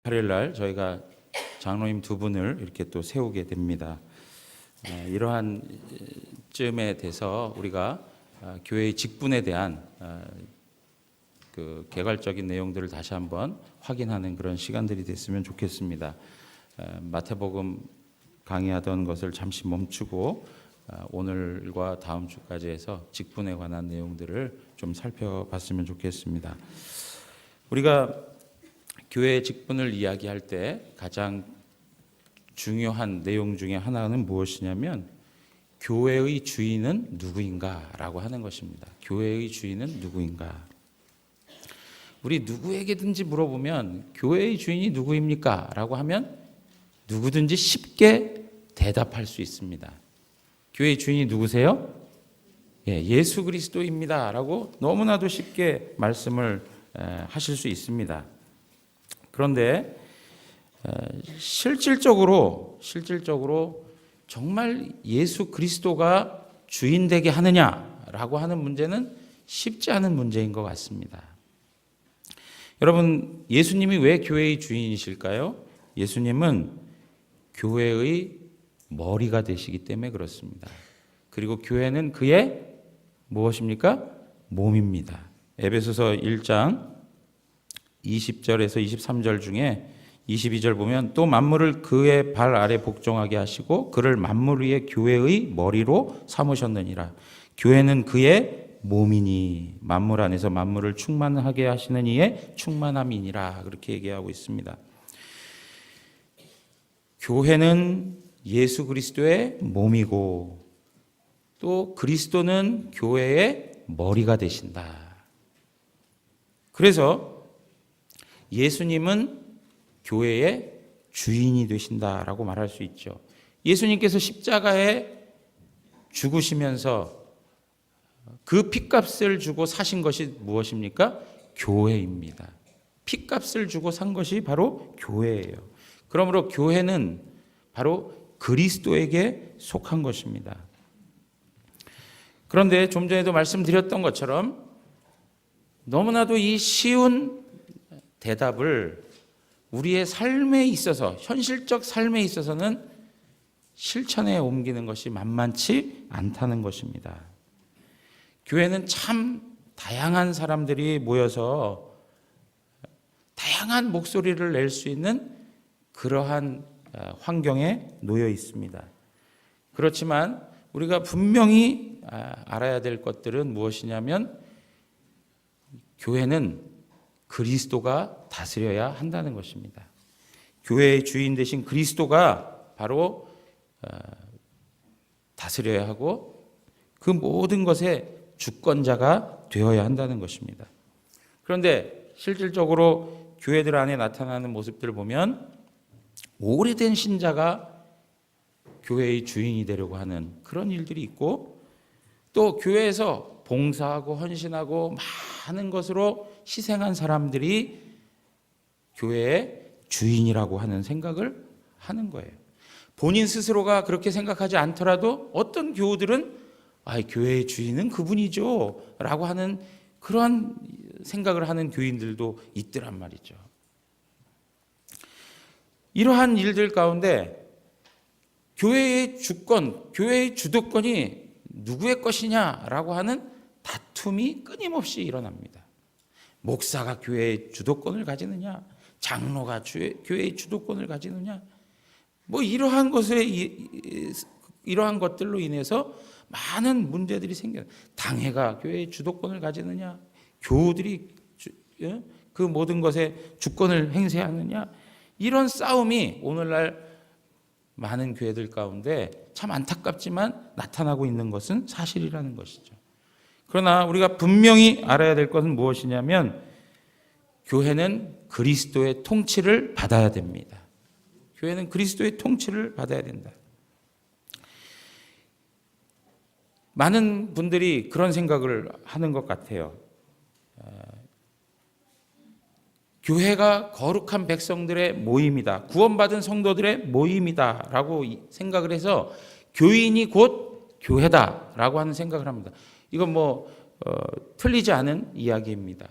8일 날 저희가 장로님 두 분을 이렇게 또 세우게 됩니다. 이러한 쯤에 돼서 우리가 교회의 직분에 대한 그 개괄적인 내용들을 다시 한번 확인하는 그런 시간들이 됐으면 좋겠습니다. 마태복음 강의하던 것을 잠시 멈추고 오늘과 다음 주까지 해서 직분에 관한 내용들을 좀 살펴봤으면 좋겠습니다. 우리가 교회의 직분을 이야기할 때 가장 중요한 내용 중에 하나는 무엇이냐면 교회의 주인은 누구인가라고 하는 것입니다. 교회의 주인은 누구인가? 우리 누구에게든지 물어보면 교회의 주인이 누구입니까? 라고 하면 누구든지 쉽게 대답할 수 있습니다. 교회의 주인이 누구세요? 예수 그리스도입니다. 라고 너무나도 쉽게 말씀을 하실 수 있습니다. 그런데 실질적으로 정말 예수 그리스도가 주인 되게 하느냐라고 하는 문제는 쉽지 않은 문제인 것 같습니다. 여러분, 예수님이 왜 교회의 주인이실까요? 예수님은 교회의 머리가 되시기 때문에 그렇습니다. 그리고 교회는 그의 무엇입니까? 몸입니다. 에베소서 1장 20절에서 23절 중에 22절 보면 또 만물을 그의 발 아래 복종하게 하시고 그를 만물 위에 교회의 머리로 삼으셨느니라. 교회는 그의 몸이니 만물 안에서 만물을 충만하게 하시는 이의 충만함이니라. 그렇게 얘기하고 있습니다. 교회는 예수 그리스도의 몸이고 또 그리스도는 교회의 머리가 되신다. 그래서 예수님은 교회의 주인이 되신다라고 말할 수 있죠. 예수님께서 십자가에 죽으시면서 그 핏값을 주고 사신 것이 무엇입니까? 교회입니다. 핏값을 주고 산 것이 바로 교회예요. 그러므로 교회는 바로 그리스도에게 속한 것입니다. 그런데 좀 전에도 말씀드렸던 것처럼 너무나도 이 쉬운 대답을 우리의 삶에 있어서, 현실적 삶에 있어서는 실천에 옮기는 것이 만만치 않다는 것입니다. 교회는 참 다양한 사람들이 모여서 다양한 목소리를 낼 수 있는 그러한 환경에 놓여 있습니다. 그렇지만 우리가 분명히 알아야 될 것들은 무엇이냐면 교회는 그리스도가 다스려야 한다는 것입니다. 교회의 주인 되신 그리스도가 바로 다스려야 하고 그 모든 것의 주권자가 되어야 한다는 것입니다. 그런데 실질적으로 교회들 안에 나타나는 모습들을 보면 오래된 신자가 교회의 주인이 되려고 하는 그런 일들이 있고 또 교회에서 봉사하고 헌신하고 많은 것으로 희생한 사람들이 교회의 주인이라고 하는 생각을 하는 거예요. 본인 스스로가 그렇게 생각하지 않더라도 어떤 교우들은 교회의 주인은 그분이죠 라고 하는 그런 생각을 하는 교인들도 있더란 말이죠. 이러한 일들 가운데 교회의 주권, 교회의 주도권이 누구의 것이냐라고 하는 다툼이 끊임없이 일어납니다. 목사가 교회의 주도권을 가지느냐, 장로가 교회의 주도권을 가지느냐, 이러한 것들로 인해서 많은 문제들이 생겨요. 당회가 교회의 주도권을 가지느냐, 교우들이 그 모든 것에 주권을 행사하느냐, 이런 싸움이 오늘날 많은 교회들 가운데 참 안타깝지만 나타나고 있는 것은 사실이라는 것이죠. 그러나 우리가 분명히 알아야 될 것은 무엇이냐면 교회는 그리스도의 통치를 받아야 됩니다. 교회는 그리스도의 통치를 받아야 된다. 많은 분들이 그런 생각을 하는 것 같아요. 교회가 거룩한 백성들의 모임이다. 구원받은 성도들의 모임이다. 라고 생각을 해서 교인이 곧 교회다. 라고 하는 생각을 합니다. 이건 틀리지 않은 이야기입니다.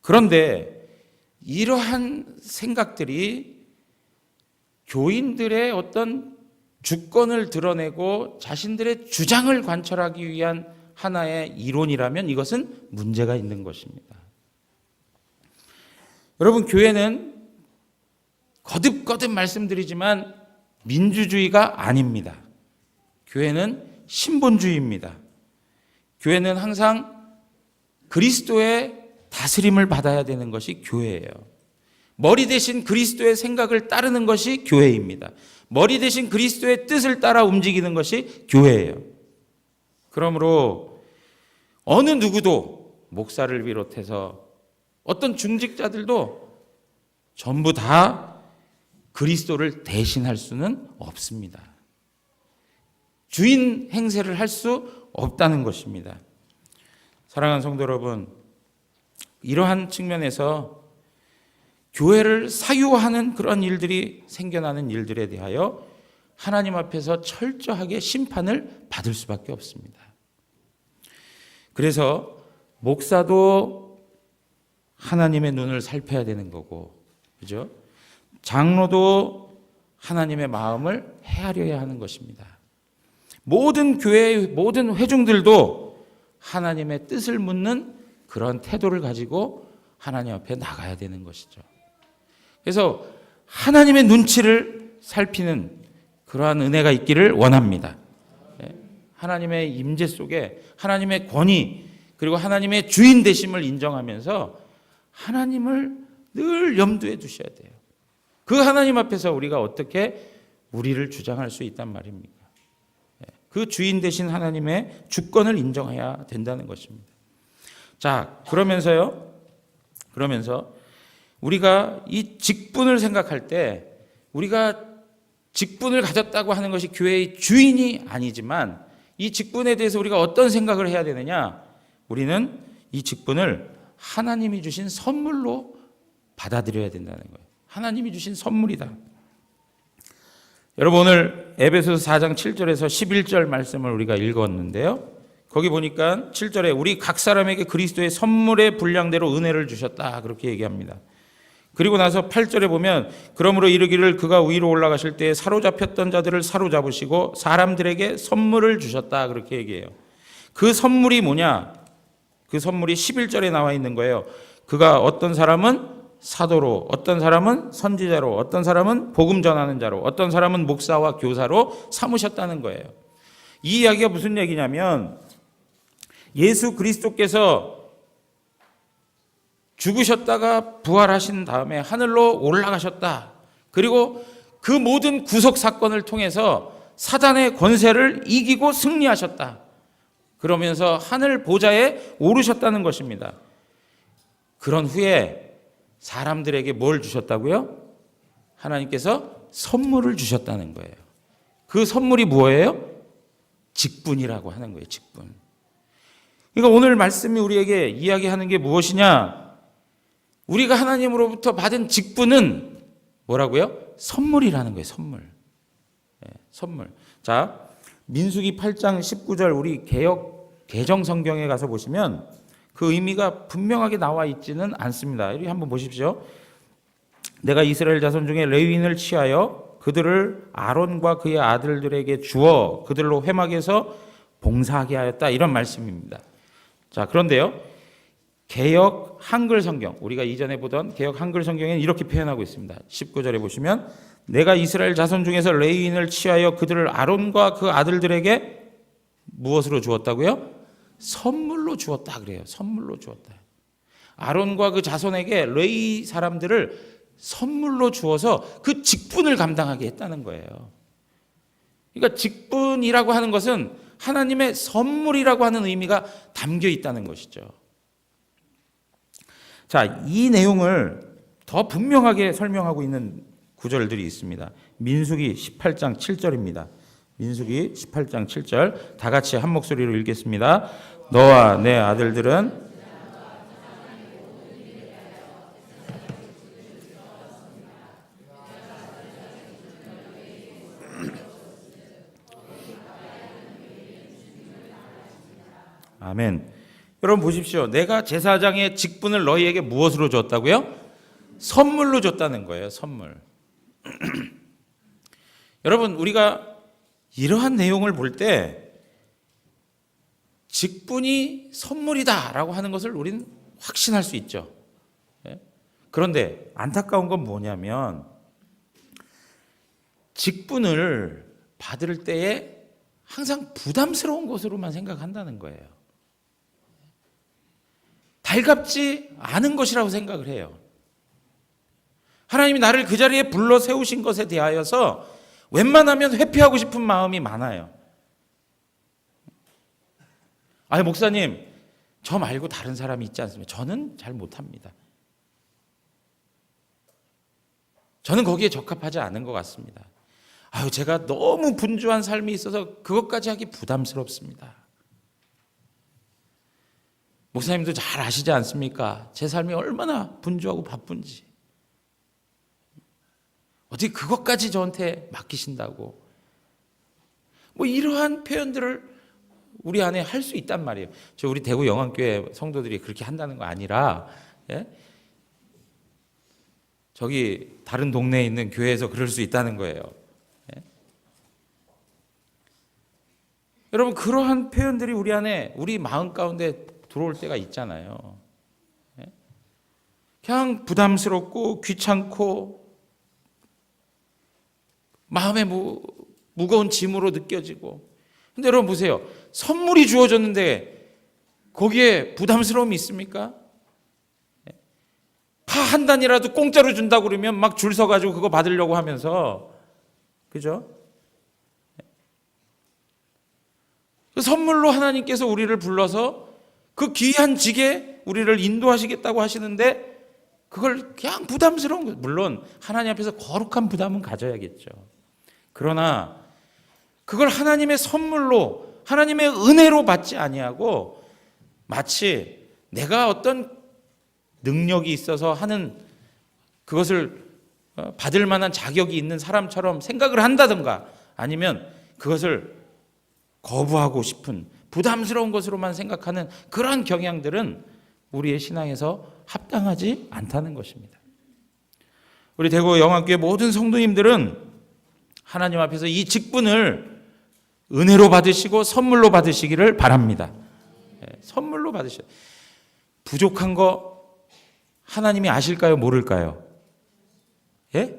그런데 이러한 생각들이 교인들의 어떤 주권을 드러내고 자신들의 주장을 관철하기 위한 하나의 이론이라면 이것은 문제가 있는 것입니다. 여러분, 교회는 거듭거듭 말씀드리지만 민주주의가 아닙니다. 교회는 신본주의입니다. 교회는 항상 그리스도의 다스림을 받아야 되는 것이 교회예요. 머리 대신 그리스도의 생각을 따르는 것이 교회입니다. 머리 대신 그리스도의 뜻을 따라 움직이는 것이 교회예요. 그러므로 어느 누구도 목사를 비롯해서 어떤 중직자들도 전부 다 그리스도를 대신할 수는 없습니다. 주인 행세를 할 수 없다는 것입니다. 사랑하는 성도 여러분, 이러한 측면에서 교회를 사유하는 그런 일들이 생겨나는 일들에 대하여 하나님 앞에서 철저하게 심판을 받을 수밖에 없습니다. 그래서 목사도 하나님의 눈을 살펴야 되는 거고, 그죠? 장로도 하나님의 마음을 헤아려야 하는 것입니다. 모든 교회의 모든 회중들도 하나님의 뜻을 묻는 그런 태도를 가지고 하나님 앞에 나가야 되는 것이죠. 그래서 하나님의 눈치를 살피는 그러한 은혜가 있기를 원합니다. 하나님의 임재 속에 하나님의 권위 그리고 하나님의 주인 되심을 인정하면서 하나님을 늘 염두에 두셔야 돼요. 그 하나님 앞에서 우리가 어떻게 우리를 주장할 수 있단 말입니까? 그 주인 되신 하나님의 주권을 인정해야 된다는 것입니다. 자, 그러면서 우리가 이 직분을 생각할 때 우리가 직분을 가졌다고 하는 것이 교회의 주인이 아니지만 이 직분에 대해서 우리가 어떤 생각을 해야 되느냐? 우리는 이 직분을 하나님이 주신 선물로 받아들여야 된다는 거예요. 하나님이 주신 선물이다. 여러분, 오늘 에베소서 4장 7절에서 11절 말씀을 우리가 읽었는데요. 거기 보니까 7절에 우리 각 사람에게 그리스도의 선물의 분량대로 은혜를 주셨다, 그렇게 얘기합니다. 그리고 나서 8절에 보면 그러므로 이르기를 그가 위로 올라가실 때 사로잡혔던 자들을 사로잡으시고 사람들에게 선물을 주셨다, 그렇게 얘기해요. 그 선물이 뭐냐? 그 선물이 11절에 나와 있는 거예요. 그가 어떤 사람은 사도로, 어떤 사람은 선지자로, 어떤 사람은 복음 전하는 자로, 어떤 사람은 목사와 교사로 삼으셨다는 거예요. 이 이야기가 무슨 얘기냐면 예수 그리스도께서 죽으셨다가 부활하신 다음에 하늘로 올라가셨다. 그리고 그 모든 구속 사건을 통해서 사단의 권세를 이기고 승리하셨다. 그러면서 하늘 보좌에 오르셨다는 것입니다. 그런 후에 사람들에게 뭘 주셨다고요? 하나님께서 선물을 주셨다는 거예요. 그 선물이 뭐예요? 직분이라고 하는 거예요. 직분. 그러니까 오늘 말씀이 우리에게 이야기하는 게 무엇이냐? 우리가 하나님으로부터 받은 직분은 뭐라고요? 선물이라는 거예요. 선물. 선물. 자, 민수기 8장 19절 우리 개정 성경에 가서 보시면 그 의미가 분명하게 나와 있지는 않습니다. 여기 한번 보십시오. 내가 이스라엘 자손 중에 레위인을 취하여 그들을 아론과 그의 아들들에게 주어 그들로 회막에서 봉사하게 하였다, 이런 말씀입니다. 자, 그런데요, 개역 한글 성경, 우리가 이전에 보던 개역 한글 성경에는 이렇게 표현하고 있습니다. 19절에 보시면 내가 이스라엘 자손 중에서 레위인을 취하여 그들을 아론과 그 아들들에게 무엇으로 주었다고요? 선물로 주었다 그래요. 선물로 주었다. 아론과 그 자손에게 레위 사람들을 선물로 주어서 그 직분을 감당하게 했다는 거예요. 그러니까 직분이라고 하는 것은 하나님의 선물이라고 하는 의미가 담겨 있다는 것이죠. 자, 이 내용을 더 분명하게 설명하고 있는 구절들이 있습니다. 민수기 18장 7절입니다. 민수기 18장 7절 다 같이 한 목소리로 읽겠습니다. 너와 내 아들들은 아멘. 여러분 보십시오. 내가 제사장의 직분을 너희에게 무엇으로 줬다고요? 선물로 줬다는 거예요. 선물. 여러분, 우리가 이러한 내용을 볼 때 직분이 선물이다라고 하는 것을 우리는 확신할 수 있죠. 그런데 안타까운 건 뭐냐면 직분을 받을 때에 항상 부담스러운 것으로만 생각한다는 거예요. 달갑지 않은 것이라고 생각을 해요. 하나님이 나를 그 자리에 불러 세우신 것에 대하여서 웬만하면 회피하고 싶은 마음이 많아요. 아니, 목사님, 저 말고 다른 사람이 있지 않습니까? 저는 잘 못합니다. 저는 거기에 적합하지 않은 것 같습니다. 아유, 제가 너무 분주한 삶이 있어서 그것까지 하기 부담스럽습니다. 목사님도 잘 아시지 않습니까? 제 삶이 얼마나 분주하고 바쁜지. 어떻게 그것까지 저한테 맡기신다고. 뭐 이러한 표현들을 우리 안에 할 수 있단 말이에요. 저 우리 대구 영안교회 성도들이 그렇게 한다는 거 아니라, 예? 저기 다른 동네에 있는 교회에서 그럴 수 있다는 거예요. 예? 여러분, 그러한 표현들이 우리 안에, 우리 마음 가운데 들어올 때가 있잖아요. 예? 그냥 부담스럽고 귀찮고 마음에 무거운 짐으로 느껴지고. 근데 여러분 보세요. 선물이 주어졌는데 거기에 부담스러움이 있습니까? 파 한 단이라도 공짜로 준다고 그러면 막 줄 서가지고 그거 받으려고 하면서, 그죠? 선물로 하나님께서 우리를 불러서 그 귀한 직에 우리를 인도하시겠다고 하시는데 그걸 그냥 부담스러운 거. 물론 하나님 앞에서 거룩한 부담은 가져야겠죠. 그러나 그걸 하나님의 선물로, 하나님의 은혜로 받지 아니하고 마치 내가 어떤 능력이 있어서 하는, 그것을 받을 만한 자격이 있는 사람처럼 생각을 한다든가, 아니면 그것을 거부하고 싶은 부담스러운 것으로만 생각하는 그런 경향들은 우리의 신앙에서 합당하지 않다는 것입니다. 우리 대구 영안교회 모든 성도님들은 하나님 앞에서 이 직분을 은혜로 받으시고 선물로 받으시기를 바랍니다. 선물로 받으셔. 부족한 거 하나님이 아실까요? 모를까요? 예?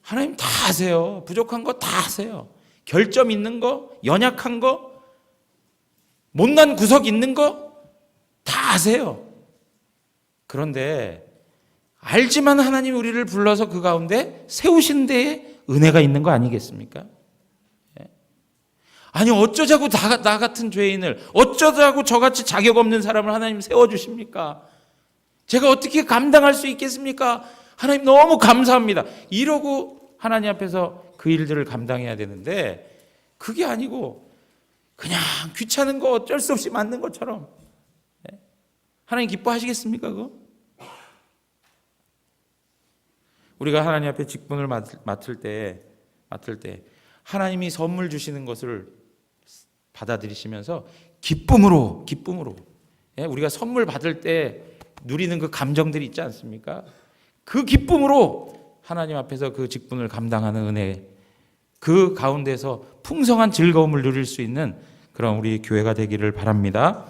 하나님 다 아세요. 부족한 거 다 아세요. 결점 있는 거, 연약한 거, 못난 구석 있는 거 다 아세요. 그런데 알지만 하나님이 우리를 불러서 그 가운데 세우신 데에 은혜가 있는 거 아니겠습니까? 아니, 어쩌자고 나 같은 죄인을, 어쩌자고 저같이 자격 없는 사람을 하나님 세워주십니까? 제가 어떻게 감당할 수 있겠습니까? 하나님 너무 감사합니다. 이러고 하나님 앞에서 그 일들을 감당해야 되는데, 그게 아니고 그냥 귀찮은 거 어쩔 수 없이 맞는 것처럼. 하나님 기뻐하시겠습니까? 그거? 우리가 하나님 앞에 직분을 맡을 때 하나님이 선물 주시는 것을 받아들이시면서 기쁨으로, 우리가 선물 받을 때 누리는 그 감정들이 있지 않습니까? 그 기쁨으로 하나님 앞에서 그 직분을 감당하는 은혜, 그 가운데서 풍성한 즐거움을 누릴 수 있는 그런 우리 교회가 되기를 바랍니다.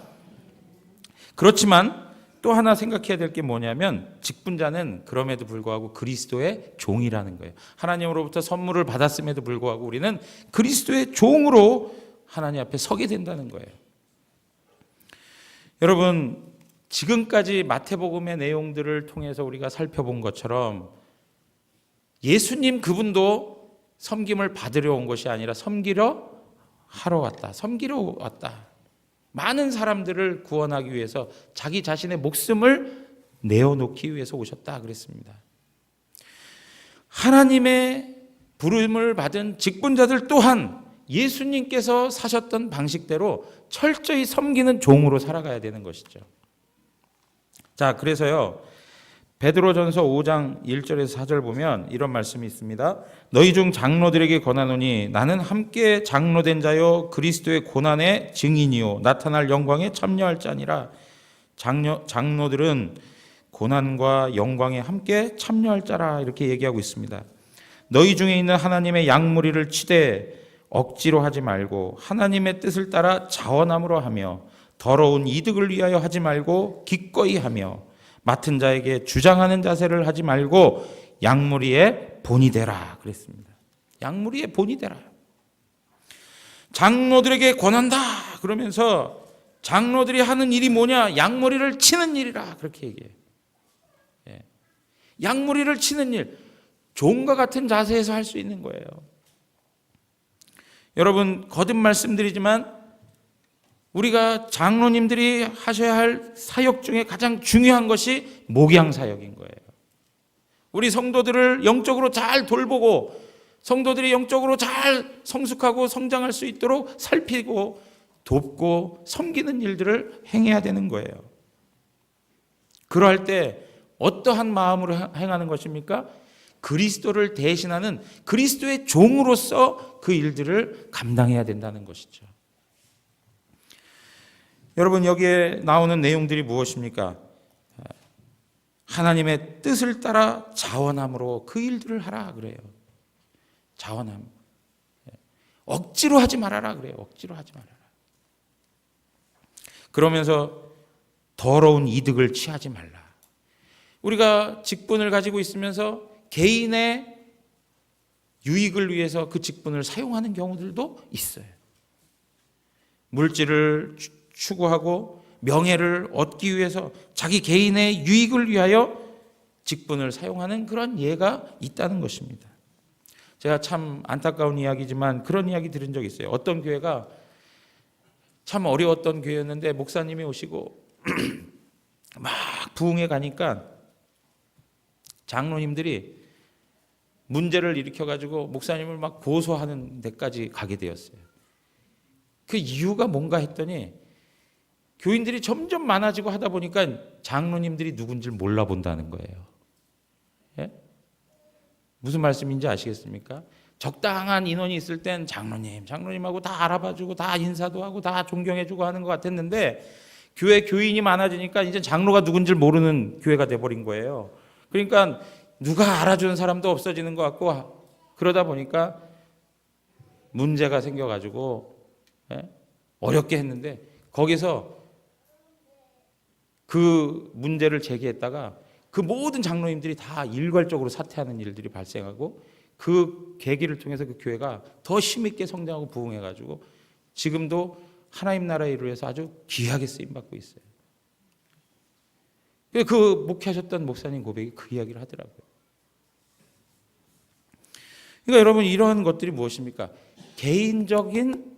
그렇지만 또 하나 생각해야 될 게 뭐냐면, 직분자는 그럼에도 불구하고 그리스도의 종이라는 거예요. 하나님으로부터 선물을 받았음에도 불구하고 우리는 그리스도의 종으로 하나님 앞에 서게 된다는 거예요. 여러분, 지금까지 마태복음의 내용들을 통해서 우리가 살펴본 것처럼 예수님 그분도 섬김을 받으려 온 것이 아니라 섬기러 왔다. 많은 사람들을 구원하기 위해서 자기 자신의 목숨을 내어놓기 위해서 오셨다 그랬습니다. 하나님의 부름을 받은 직분자들 또한 예수님께서 사셨던 방식대로 철저히 섬기는 종으로 살아가야 되는 것이죠. 자, 그래서요, 베드로전서 5장 1절에서 4절 보면 이런 말씀이 있습니다. 너희 중 장로들에게 권하노니 나는 함께 장로된 자요 그리스도의 고난의 증인이요 나타날 영광에 참여할 자니라. 장로들은 고난과 영광에 함께 참여할 자라 이렇게 얘기하고 있습니다. 너희 중에 있는 하나님의 양무리를 치되 억지로 하지 말고 하나님의 뜻을 따라 자원함으로 하며 더러운 이득을 위하여 하지 말고 기꺼이 하며 맡은 자에게 주장하는 자세를 하지 말고 양무리의 본이 되라 그랬습니다. 양무리의 본이 되라. 장로들에게 권한다 그러면서 장로들이 하는 일이 뭐냐? 양무리를 치는 일이라 그렇게 얘기해요. 양무리를 치는 일, 종과 같은 자세에서 할 수 있는 거예요. 여러분 거듭 말씀드리지만 우리가 장로님들이 하셔야 할 사역 중에 가장 중요한 것이 목양 사역인 거예요. 우리 성도들을 영적으로 잘 돌보고 성도들이 영적으로 잘 성숙하고 성장할 수 있도록 살피고 돕고 섬기는 일들을 행해야 되는 거예요. 그러할 때 어떠한 마음으로 행하는 것입니까? 그리스도를 대신하는 그리스도의 종으로서 그 일들을 감당해야 된다는 것이죠. 여러분 여기에 나오는 내용들이 무엇입니까? 하나님의 뜻을 따라 자원함으로 그 일들을 하라 그래요. 자원함. 억지로 하지 말아라 그래요. 억지로 하지 말아라. 그러면서 더러운 이득을 취하지 말라. 우리가 직분을 가지고 있으면서 개인의 유익을 위해서 그 직분을 사용하는 경우들도 있어요. 물질을 추구하고 명예를 얻기 위해서 자기 개인의 유익을 위하여 직분을 사용하는 그런 예가 있다는 것입니다. 제가 참 안타까운 이야기지만 그런 이야기 들은 적이 있어요. 어떤 교회가 참 어려웠던 교회였는데 목사님이 오시고 막 부흥회 가니까 장로님들이 문제를 일으켜가지고 목사님을 막 고소하는 데까지 가게 되었어요. 그 이유가 뭔가 했더니 교인들이 점점 많아지고 하다 보니까 장로님들이 누군지를 몰라본다는 거예요. 예? 무슨 말씀인지 아시겠습니까? 적당한 인원이 있을 땐 장로님하고 다 알아봐주고 다 인사도 하고 다 존경해주고 하는 것 같았는데 교회 교인이 많아지니까 이제 장로가 누군지를 모르는 교회가 돼버린 거예요. 그러니까 누가 알아주는 사람도 없어지는 것 같고 그러다 보니까 문제가 생겨가지고 어렵게 했는데 거기서 그 문제를 제기했다가 그 모든 장로님들이 다 일괄적으로 사퇴하는 일들이 발생하고 그 계기를 통해서 그 교회가 더 힘있게 성장하고 부흥해가지고 지금도 하나님 나라의 일을 위해서 아주 귀하게 쓰임받고 있어요. 그 목회하셨던 목사님 고백이 그 이야기를 하더라고요. 그러니까 여러분 이러한 것들이 무엇입니까? 개인적인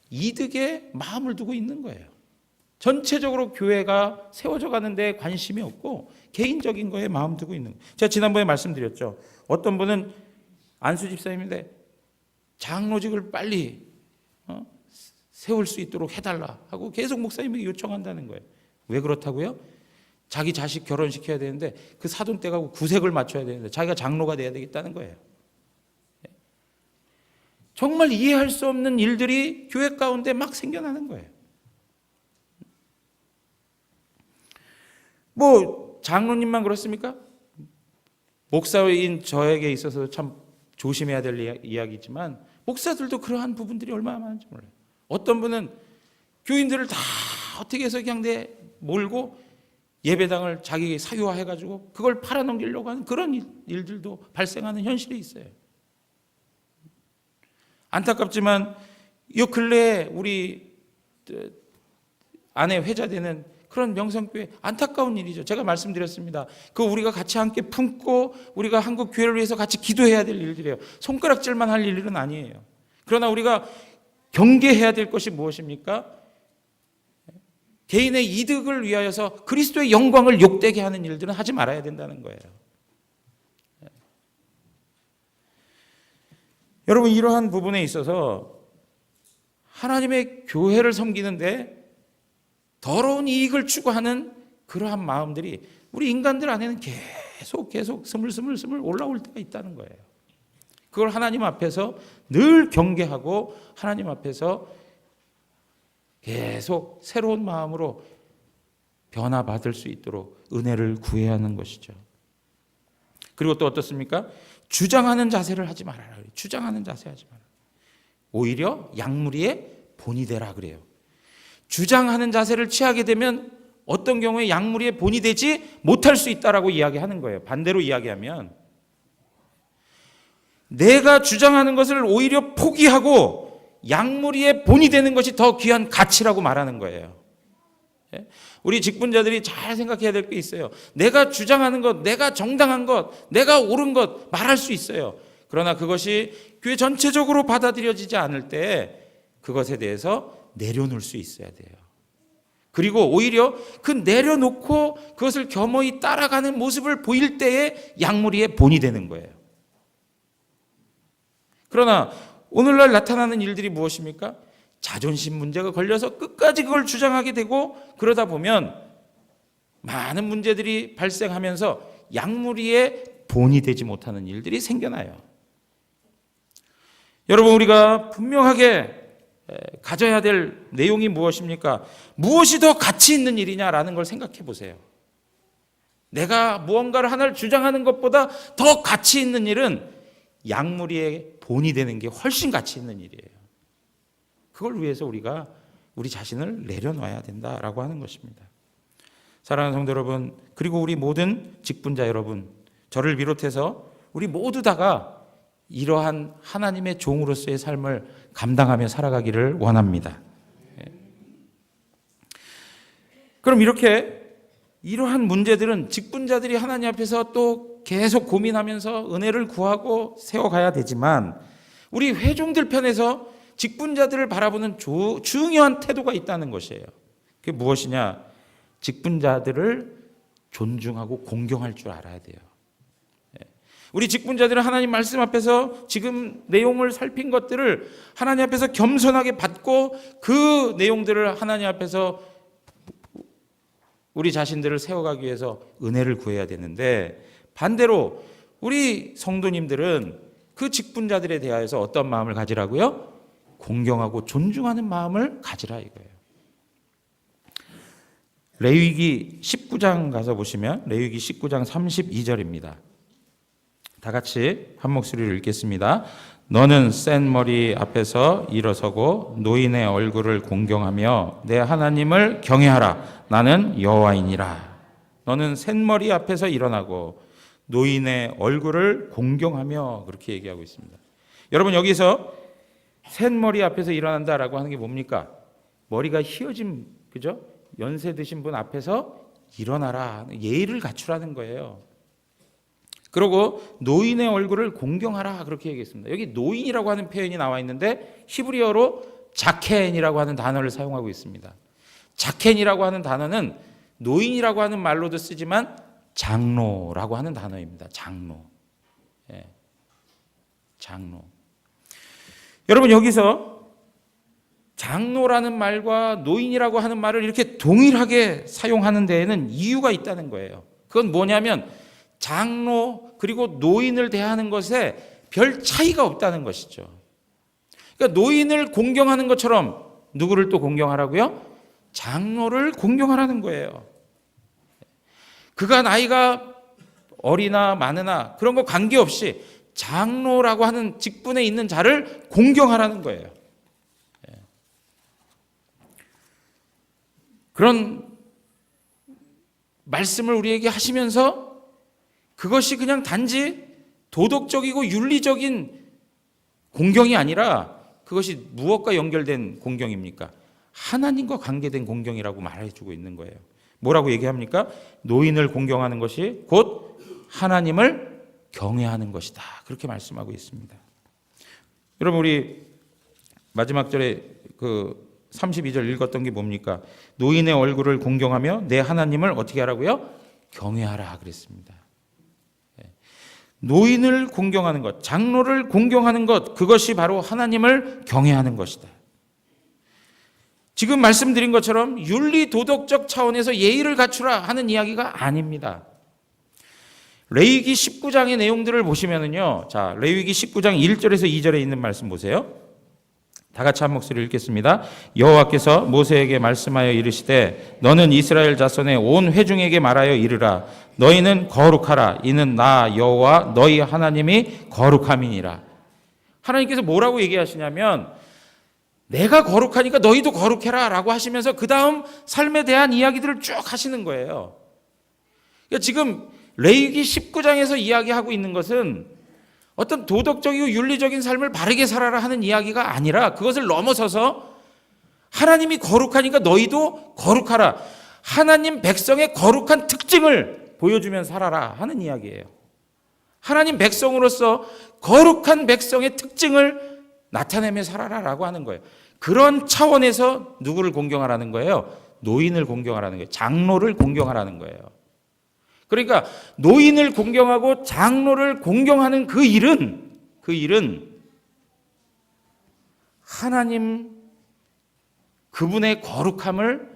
이득에 마음을 두고 있는 거예요. 전체적으로 교회가 세워져 가는데 관심이 없고 개인적인 거에 마음 두고 있는 거예요. 제가 지난번에 말씀드렸죠. 어떤 분은 안수 집사님인데 장로직을 빨리 세울 수 있도록 해달라 하고 계속 목사님에게 요청한다는 거예요. 왜 그렇다고요? 자기 자식 결혼시켜야 되는데 그 사돈 떼가고 구색을 맞춰야 되는데 자기가 장로가 돼야 되겠다는 거예요. 정말 이해할 수 없는 일들이 교회 가운데 막 생겨나는 거예요. 뭐 장로님만 그렇습니까? 목사인 저에게 있어서 참 조심해야 될 이야기지만 목사들도 그러한 부분들이 얼마나 많은지 몰라요. 어떤 분은 교인들을 다 어떻게 해서 그냥 몰고 예배당을 자기 사유화해가지고 그걸 팔아넘기려고 하는 그런 일들도 발생하는 현실이 있어요. 안타깝지만 이 근래에 우리 안에 회자되는 그런 명성교회 안타까운 일이죠. 제가 말씀드렸습니다. 그 우리가 같이 함께 품고 우리가 한국 교회를 위해서 같이 기도해야 될 일들이에요. 손가락질만 할 일은 아니에요. 그러나 우리가 경계해야 될 것이 무엇입니까? 개인의 이득을 위하여서 그리스도의 영광을 욕되게 하는 일들은 하지 말아야 된다는 거예요. 여러분 이러한 부분에 있어서 하나님의 교회를 섬기는데 더러운 이익을 추구하는 그러한 마음들이 우리 인간들 안에는 계속 스물스물 올라올 때가 있다는 거예요. 그걸 하나님 앞에서 늘 경계하고 하나님 앞에서 계속 새로운 마음으로 변화받을 수 있도록 은혜를 구해야 하는 것이죠. 그리고 또 어떻습니까? 주장하는 자세를 하지 말아라. 주장하는 자세 하지 말아라. 오히려 약물이의 본이 되라 그래요. 주장하는 자세를 취하게 되면 어떤 경우에 약물이의 본이 되지 못할 수 있다라고 이야기하는 거예요. 반대로 이야기하면 내가 주장하는 것을 오히려 포기하고 약물이의 본이 되는 것이 더 귀한 가치라고 말하는 거예요. 우리 직분자들이 잘 생각해야 될 게 있어요. 내가 주장하는 것, 내가 정당한 것, 내가 옳은 것 말할 수 있어요. 그러나 그것이 교회 전체적으로 받아들여지지 않을 때 그것에 대해서 내려놓을 수 있어야 돼요. 그리고 오히려 그 내려놓고 그것을 겸허히 따라가는 모습을 보일 때에 약물이의 본이 되는 거예요. 그러나 오늘날 나타나는 일들이 무엇입니까? 자존심 문제가 걸려서 끝까지 그걸 주장하게 되고 그러다 보면 많은 문제들이 발생하면서 약물이의 본이 되지 못하는 일들이 생겨나요. 여러분, 우리가 분명하게 가져야 될 내용이 무엇입니까? 무엇이 더 가치 있는 일이냐라는 걸 생각해 보세요. 내가 무언가를 하나를 주장하는 것보다 더 가치 있는 일은 약물이의 본이 되는 게 훨씬 가치 있는 일이에요. 그걸 위해서 우리가 우리 자신을 내려놔야 된다라고 하는 것입니다. 사랑하는 성도 여러분, 그리고 우리 모든 직분자 여러분, 저를 비롯해서 우리 모두 다가 이러한 하나님의 종으로서의 삶을 감당하며 살아가기를 원합니다. 그럼 이러한 문제들은 직분자들이 하나님 앞에서 또 계속 고민하면서 은혜를 구하고 세워가야 되지만 우리 회종들 편에서 직분자들을 바라보는 중요한 태도가 있다는 것이에요. 그게 무엇이냐? 직분자들을 존중하고 공경할 줄 알아야 돼요. 우리 직분자들은 하나님 말씀 앞에서 지금 내용을 살핀 것들을 하나님 앞에서 겸손하게 받고 그 내용들을 하나님 앞에서 우리 자신들을 세워가기 위해서 은혜를 구해야 되는데, 반대로 우리 성도님들은 그 직분자들에 대하여서 어떤 마음을 가지라고요? 공경하고 존중하는 마음을 가지라 이거예요. 레위기 19장 가서 보시면 레위기 19장 32절입니다. 다 같이 한 목소리로 읽겠습니다. 너는 센 머리 앞에서 일어서고 노인의 얼굴을 공경하며 내 하나님을 경외하라. 나는 여호와이니라. 너는 센 머리 앞에서 일어나고 노인의 얼굴을 공경하며, 그렇게 얘기하고 있습니다. 여러분, 여기서 센 머리 앞에서 일어난다라고 하는 게 뭡니까? 머리가 휘어진, 그죠? 연세 드신 분 앞에서 일어나라, 예의를 갖추라는 거예요. 그리고 노인의 얼굴을 공경하라, 그렇게 얘기했습니다. 여기 노인이라고 하는 표현이 나와 있는데 히브리어로 자켄이라고 하는 단어를 사용하고 있습니다. 자켄이라고 하는 단어는 노인이라고 하는 말로도 쓰지만 장로라고 하는 단어입니다. 장로. 예. 장로. 여러분, 여기서 장로라는 말과 노인이라고 하는 말을 이렇게 동일하게 사용하는 데에는 이유가 있다는 거예요. 그건 뭐냐면 장로 그리고 노인을 대하는 것에 별 차이가 없다는 것이죠. 그러니까 노인을 공경하는 것처럼 누구를 또 공경하라고요? 장로를 공경하라는 거예요. 그가 나이가 어리나 많으나 그런 거 관계없이 장로라고 하는 직분에 있는 자를 공경하라는 거예요. 그런 말씀을 우리에게 하시면서 그것이 그냥 단지 도덕적이고 윤리적인 공경이 아니라 그것이 무엇과 연결된 공경입니까? 하나님과 관계된 공경이라고 말해주고 있는 거예요. 뭐라고 얘기합니까? 노인을 공경하는 것이 곧 하나님을 경외하는 것이다, 그렇게 말씀하고 있습니다. 여러분, 우리 마지막 절에 그 32절 읽었던 게 뭡니까? 노인의 얼굴을 공경하며 내 하나님을 어떻게 하라고요? 경외하라 그랬습니다. 노인을 공경하는 것, 장로를 공경하는 것, 그것이 바로 하나님을 경외하는 것이다. 지금 말씀드린 것처럼 윤리 도덕적 차원에서 예의를 갖추라 하는 이야기가 아닙니다. 레위기 19장의 내용들을 보시면은요, 자, 레위기 19장 1절에서 2절에 있는 말씀 보세요. 다 같이 한 목소리 읽겠습니다. 여호와께서 모세에게 말씀하여 이르시되 너는 이스라엘 자손의 온 회중에게 말하여 이르라. 너희는 거룩하라. 이는 나 여호와 너희 하나님이 거룩함이니라. 하나님께서 뭐라고 얘기하시냐면 내가 거룩하니까 너희도 거룩해라 라고 하시면서 그 다음 삶에 대한 이야기들을 쭉 하시는 거예요. 그러니까 지금 레위기 19장에서 이야기하고 있는 것은 어떤 도덕적이고 윤리적인 삶을 바르게 살아라 하는 이야기가 아니라 그것을 넘어서서 하나님이 거룩하니까 너희도 거룩하라. 하나님 백성의 거룩한 특징을 보여주면 살아라 하는 이야기예요. 하나님 백성으로서 거룩한 백성의 특징을 나타내며 살아라라고 하는 거예요. 그런 차원에서 누구를 공경하라는 거예요? 노인을 공경하라는 거예요. 장로를 공경하라는 거예요. 그러니까 노인을 공경하고 장로를 공경하는 그 일은 하나님 그분의 거룩함을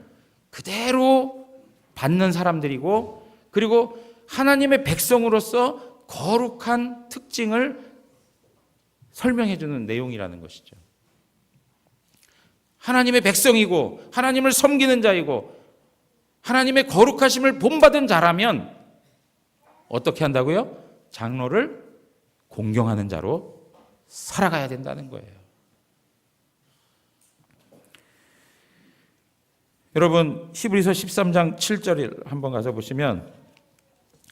그대로 받는 사람들이고, 그리고 하나님의 백성으로서 거룩한 특징을 설명해 주는 내용이라는 것이죠. 하나님의 백성이고 하나님을 섬기는 자이고 하나님의 거룩하심을 본받은 자라면 어떻게 한다고요? 장로를 공경하는 자로 살아가야 된다는 거예요. 여러분 히브리서 13장 7절을 한번 가서 보시면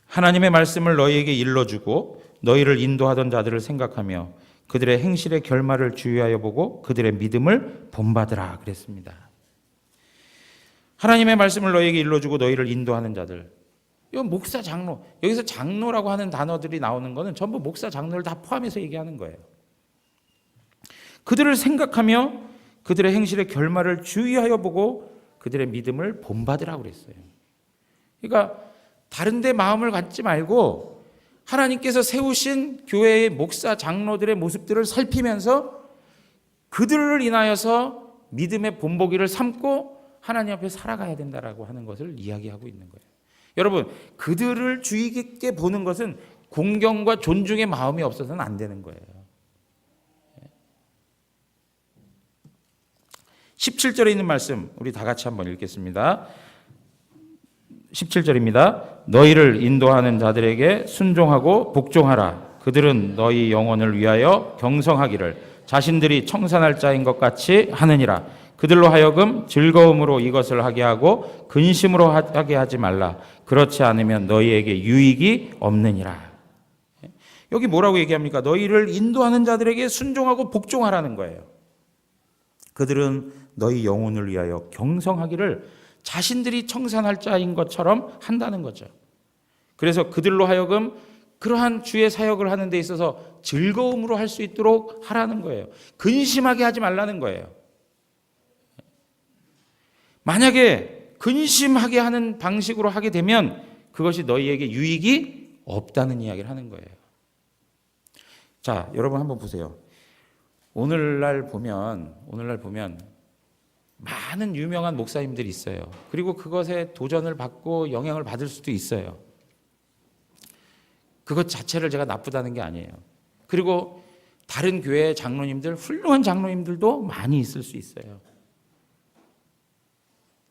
하나님의 말씀을 너희에게 일러주고 너희를 인도하던 자들을 생각하며 그들의 행실의 결말을 주의하여 보고 그들의 믿음을 본받으라 그랬습니다. 하나님의 말씀을 너희에게 일러주고 너희를 인도하는 자들, 이건 목사 장로, 여기서 장로라고 하는 단어들이 나오는 거는 전부 목사 장로를 다 포함해서 얘기하는 거예요. 그들을 생각하며 그들의 행실의 결말을 주의하여 보고 그들의 믿음을 본받으라고 그랬어요. 그러니까 다른 데 마음을 갖지 말고 하나님께서 세우신 교회의 목사 장로들의 모습들을 살피면서 그들을 인하여서 믿음의 본보기를 삼고 하나님 앞에 살아가야 된다라고 하는 것을 이야기하고 있는 거예요. 여러분, 그들을 주의 깊게 보는 것은 공경과 존중의 마음이 없어서는 안 되는 거예요. 17절에 있는 말씀 우리 다 같이 한번 읽겠습니다. 17절입니다. 너희를 인도하는 자들에게 순종하고 복종하라. 그들은 너희 영혼을 위하여 경성하기를 자신들이 청산할 자인 것 같이 하느니라. 그들로 하여금 즐거움으로 이것을 하게 하고 근심으로 하게 하지 말라. 그렇지 않으면 너희에게 유익이 없느니라. 여기 뭐라고 얘기합니까? 너희를 인도하는 자들에게 순종하고 복종하라는 거예요. 그들은 너희 영혼을 위하여 경성하기를 자신들이 청산할 자인 것처럼 한다는 거죠. 그래서 그들로 하여금 그러한 주의 사역을 하는 데 있어서 즐거움으로 할 수 있도록 하라는 거예요. 근심하게 하지 말라는 거예요. 만약에 근심하게 하는 방식으로 하게 되면 그것이 너희에게 유익이 없다는 이야기를 하는 거예요. 자, 여러분 한번 보세요. 오늘날 보면 많은 유명한 목사님들이 있어요. 그리고 그것에 도전을 받고 영향을 받을 수도 있어요. 그것 자체를 제가 나쁘다는 게 아니에요. 그리고 다른 교회 장로님들, 훌륭한 장로님들도 많이 있을 수 있어요.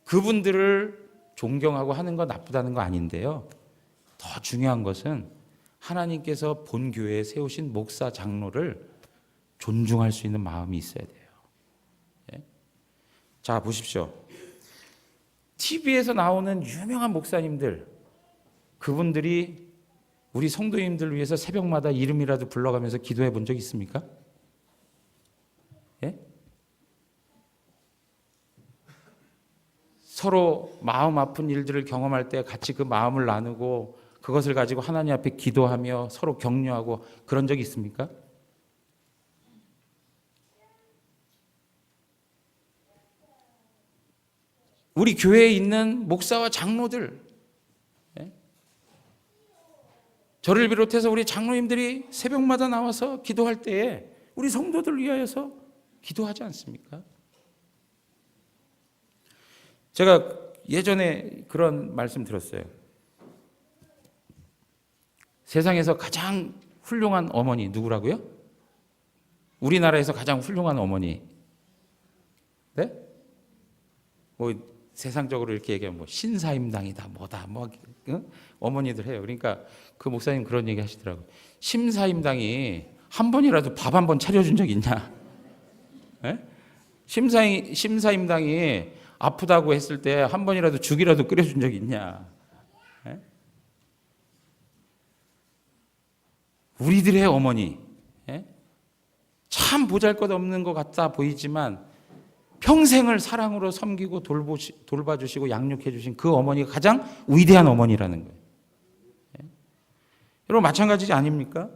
그분들을 존경하고 하는 건 나쁘다는 거 아닌데요. 더 중요한 것은 하나님께서 본 교회에 세우신 목사 장로를 존중할 수 있는 마음이 있어야 돼요. 예? 자, 보십시오. TV에서 나오는 유명한 목사님들, 그분들이 우리 성도님들 위해서 새벽마다 이름이라도 불러가면서 기도해 본 적 있습니까? 예? 서로 마음 아픈 일들을 경험할 때 같이 그 마음을 나누고 그것을 가지고 하나님 앞에 기도하며 서로 격려하고 그런 적이 있습니까? 우리 교회에 있는 목사와 장로들, 저를 비롯해서 우리 장로님들이 새벽마다 나와서 기도할 때에 우리 성도들 위하여서 기도하지 않습니까? 제가 예전에 그런 말씀 들었어요. 세상에서 가장 훌륭한 어머니 누구라고요? 우리나라에서 가장 훌륭한 어머니 네? 뭐 세상적으로 이렇게 얘기하면 뭐 신사임당이다 뭐다 뭐 어머니들 해요. 그러니까 그 목사님 그런 얘기 하시더라고요. 심사임당이 한 번이라도 밥 한 번 차려준 적 있냐? 네? 심사임당이 아프다고 했을 때 한 번이라도 죽이라도 끓여준 적 있냐? 네? 우리들의 어머니, 네? 참 보잘것없는 것 같아 보이지만 평생을 사랑으로 섬기고 돌봐주시고 양육해주신 그 어머니가 가장 위대한 어머니라는 거예요. 네? 여러분 마찬가지지 아닙니까?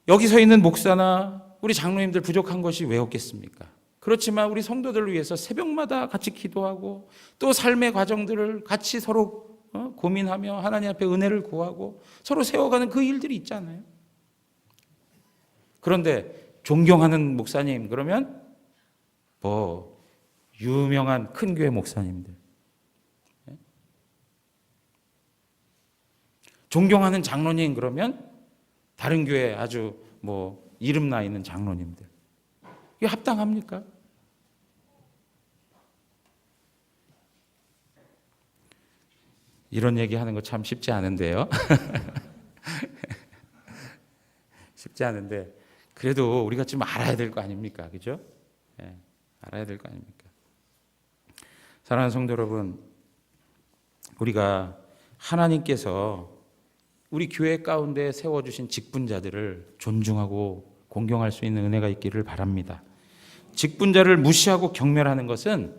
여기 서 있는 목사나 우리 장로님들 부족한 것이 왜 없겠습니까? 그렇지만 우리 성도들을 위해서 새벽마다 같이 기도하고 또 삶의 과정들을 같이 서로 고민하며 하나님 앞에 은혜를 구하고 서로 세워가는 그 일들이 있잖아요. 그런데 존경하는 목사님 그러면 뭐 유명한 큰 교회 목사님들, 존경하는 장로님 그러면 다른 교회 아주 뭐 이름 나 있는 장로님들, 이게 합당합니까? 이런 얘기하는 거 참 쉽지 않은데요. 쉽지 않은데 그래도 우리가 좀 알아야 될 거 아닙니까? 그죠? 네, 알아야 될 거 아닙니까? 사랑하는 성도 여러분, 우리가 하나님께서 우리 교회 가운데 세워주신 직분자들을 존중하고 공경할 수 있는 은혜가 있기를 바랍니다. 직분자를 무시하고 경멸하는 것은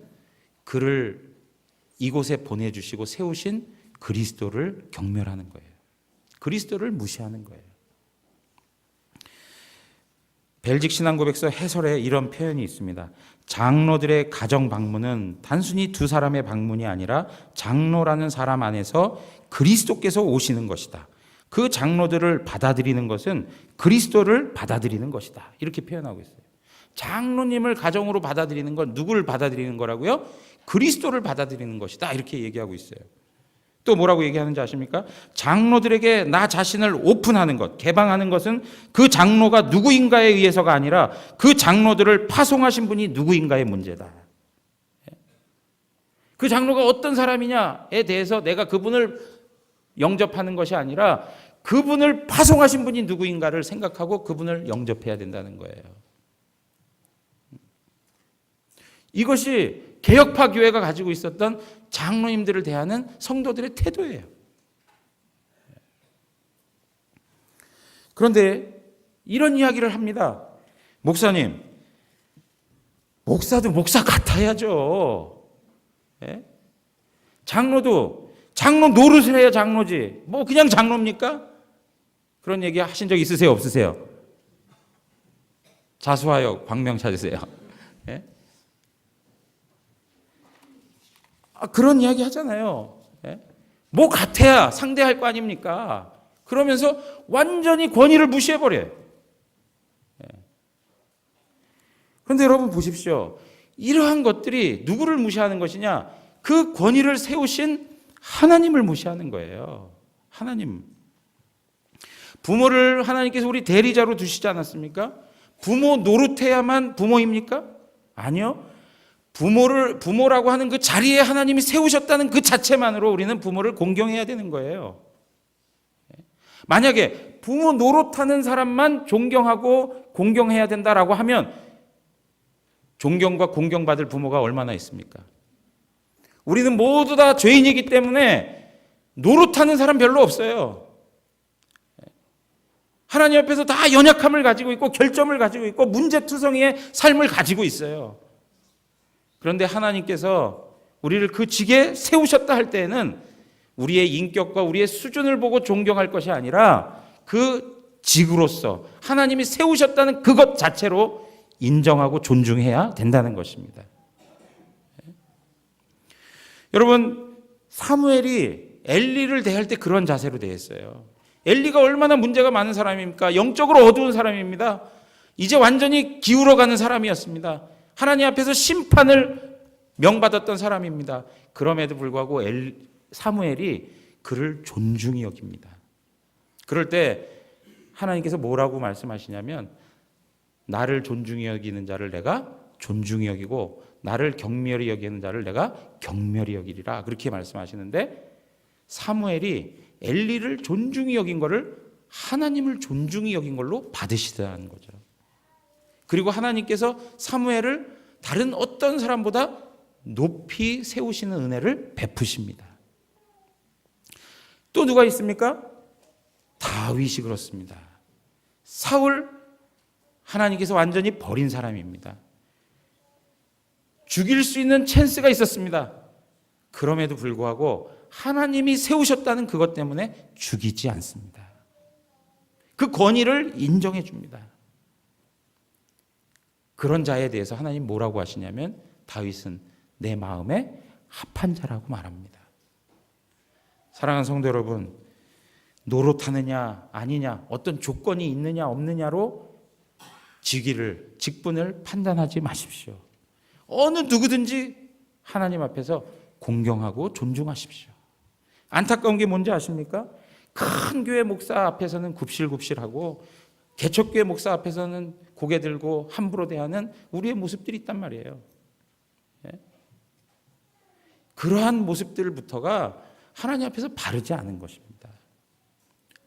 그를 이곳에 보내주시고 세우신 그리스도를 경멸하는 거예요. 그리스도를 무시하는 거예요. 벨직 신앙고백서 해설에 이런 표현이 있습니다. 장로들의 가정 방문은 단순히 두 사람의 방문이 아니라 장로라는 사람 안에서 그리스도께서 오시는 것이다. 그 장로들을 받아들이는 것은 그리스도를 받아들이는 것이다. 이렇게 표현하고 있어요. 장로님을 가정으로 받아들이는 건 누구를 받아들이는 거라고요? 그리스도를 받아들이는 것이다. 이렇게 얘기하고 있어요. 또 뭐라고 얘기하는지 아십니까? 장로들에게 나 자신을 오픈하는 것, 개방하는 것은 그 장로가 누구인가에 의해서가 아니라 그 장로들을 파송하신 분이 누구인가의 문제다. 그 장로가 어떤 사람이냐에 대해서 내가 그분을 영접하는 것이 아니라 그분을 파송하신 분이 누구인가를 생각하고 그분을 영접해야 된다는 거예요. 이것이 개혁파 교회가 가지고 있었던 장로님들을 대하는 성도들의 태도예요. 그런데 이런 이야기를 합니다. 목사님, 목사도 목사 같아야죠. 예? 장로도 장로 노릇을 해야 장로지. 뭐 그냥 장로입니까? 그런 얘기 하신 적 있으세요? 없으세요? 자수하여 광명 찾으세요. 예? 그런 이야기 하잖아요. 예? 뭐 같아야 상대할 거 아닙니까? 그러면서 완전히 권위를 무시해버려요. 예. 그런데 여러분 보십시오. 이러한 것들이 누구를 무시하는 것이냐? 그 권위를 세우신 하나님을 무시하는 거예요. 하나님. 부모를 하나님께서 우리 대리자로 두시지 않았습니까? 부모 노릇해야만 부모입니까? 아니요. 부모라고 하는 그 자리에 하나님이 세우셨다는 그 자체만으로 우리는 부모를 공경해야 되는 거예요. 만약에 부모 노릇하는 사람만 존경하고 공경해야 된다라고 하면 존경과 공경받을 부모가 얼마나 있습니까? 우리는 모두 다 죄인이기 때문에 노릇하는 사람 별로 없어요. 하나님 앞에서 다 연약함을 가지고 있고 결점을 가지고 있고 문제투성이의 삶을 가지고 있어요. 그런데 하나님께서 우리를 그 직에 세우셨다 할 때에는 우리의 인격과 우리의 수준을 보고 존경할 것이 아니라 그 직으로서 하나님이 세우셨다는 그것 자체로 인정하고 존중해야 된다는 것입니다. 여러분, 사무엘이 엘리를 대할 때 그런 자세로 대했어요. 엘리가 얼마나 문제가 많은 사람입니까? 영적으로 어두운 사람입니다. 이제 완전히 기울어가는 사람이었습니다. 하나님 앞에서 심판을 명받았던 사람입니다. 그럼에도 불구하고 사무엘이 그를 존중히 여깁니다. 그럴 때 하나님께서 뭐라고 말씀하시냐면 나를 존중히 여기는 자를 내가 존중히 여기고 나를 경멸히 여기는 자를 내가 경멸히 여기리라. 그렇게 말씀하시는데 사무엘이 엘리를 존중히 여긴 거를 하나님을 존중히 여긴 걸로 받으시다는 거죠. 그리고 하나님께서 사무엘을 다른 어떤 사람보다 높이 세우시는 은혜를 베푸십니다. 또 누가 있습니까? 다윗이 그렇습니다. 사울 하나님께서 완전히 버린 사람입니다. 죽일 수 있는 찬스가 있었습니다. 그럼에도 불구하고 하나님이 세우셨다는 그것 때문에 죽이지 않습니다. 그 권위를 인정해 줍니다. 그런 자에 대해서 하나님 뭐라고 하시냐면 다윗은 내 마음에 합한 자라고 말합니다. 사랑하는 성도 여러분, 노릇하느냐 아니냐, 어떤 조건이 있느냐 없느냐로 직분을 판단하지 마십시오. 어느 누구든지 하나님 앞에서 공경하고 존중하십시오. 안타까운 게 뭔지 아십니까? 큰 교회 목사 앞에서는 굽실굽실하고 개척교회 목사 앞에서는 고개 들고 함부로 대하는 우리의 모습들이 있단 말이에요. 그러한 모습들부터가 하나님 앞에서 바르지 않은 것입니다.